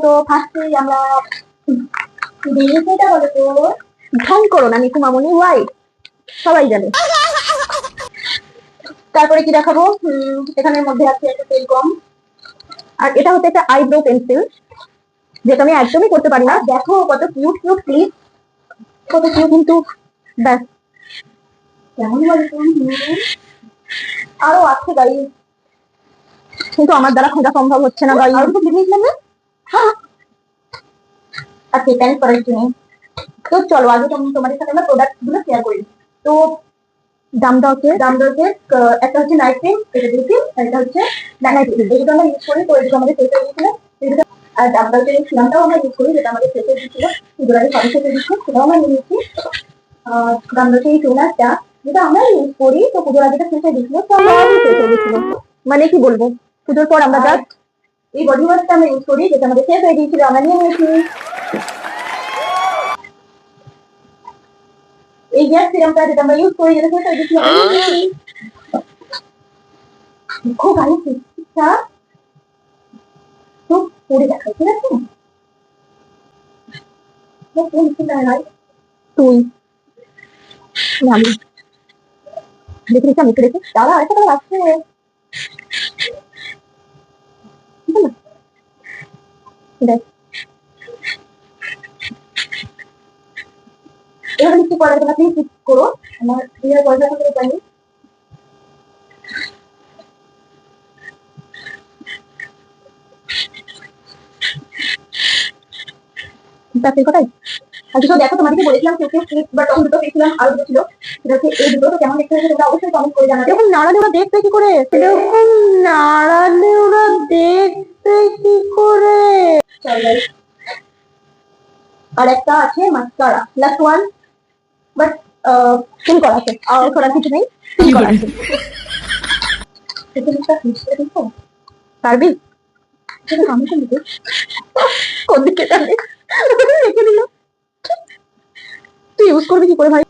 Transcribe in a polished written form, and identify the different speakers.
Speaker 1: তো ফার্স্টে আমরা এটা বলো তো, ঢং করো না নিকু মামনি, ওয়াই সবাই জানে। তারপরে কি দেখাবো, এখানের মধ্যে আছে একটা তেল কম, আর এটা হচ্ছে একটা আইব্রো পেন্সিল, যেটা আমি একদমই করতে পারি না। দেখো কত কিউট কিউট ক্লিপ, কত কিউট, কিন্তু ব্যাস কেমন বলতো। আরো আছে গাই, কিন্তু আমার দ্বারা খোঁজা সম্ভব হচ্ছে না গাই। আর তো কিনেছিলাম না, হ্যাঁ আচ্ছা প্যান্ট করার জন্য। তো চলো আগে তোমাদের সাথে আমরা প্রোডাক্ট গুলো শেয়ার করি। তো দামদরকে একটা হচ্ছে নাইট ক্রিম, এটা দিয়েছি, আর এটা হচ্ছে নাইট ক্রিম, এগুলো আমরা ইউজ করি, তো এগুলো আমাদের ফেসে দিয়েছিল। আর দামদরকের সিরামটাও আমরা ইউজ করি, যেটা আমাদের ফেসে দিয়েছিল, ফেব্রুয়ারি 27 দিচ্ছে, সেটাও আমরা নিয়েছি। দামদরকের এই টোনারটা, যেটা আমরা ইউজ করি, তো পুজোর আগে ফেসে দিয়েছিল, তো আমরা ফেসে দিয়েছিল, মানে কি বলবো, পুজোর পর আমরা জাস্ট এই বডি ওয়াশটা আমরা ইউজ করি, যেটা আমাদের শেষ হয়ে গিয়েছিল, আমরা নিয়ে নিয়েছি। এই গ্যাস সিরামটা, যেটা আমরা ইউজ করি, যেটা শেষ হয়ে গিয়েছিল, আমরা নিয়ে নিয়েছি। খুব ভালো চিকিৎসা, তো পরে দেখাই, ঠিক আছে? তুই আমি দেখে রেখে আমি রেখে দাদা আরেকটা কালার আসছে, দেখ এবার কিছু করার জন্য প্লিজ ক্লিক করো, আমার ক্লিয়ার পয়সা করতে পারি। তারপরে কোথায় আজকে তো দেখো, তোমাদেরকে বলেছিলাম কেউ ক্লিক, বাট তখন দুটো পেয়েছিলাম, আরো দুটো ছিল, সেটা হচ্ছে এই দুটো। তো কেমন দেখতে হয়েছে তোমরা অবশ্যই কমেন্ট করে জানাবে। এরকম নাড়ালে ওরা দেখবে কি করে, এরকম নাড়ালে ওরা দেখবে কি করে। চল গাইস, আর একটা আছে মাস্কারা, লাস্ট ওয়ান, বাট সিম করা আছে, আর করার কিছু নেই, সিম করা আছে। পারবি কোন দিকে যাবে রেখে দিল, তুই ইউজ করবি কি করে ভাই?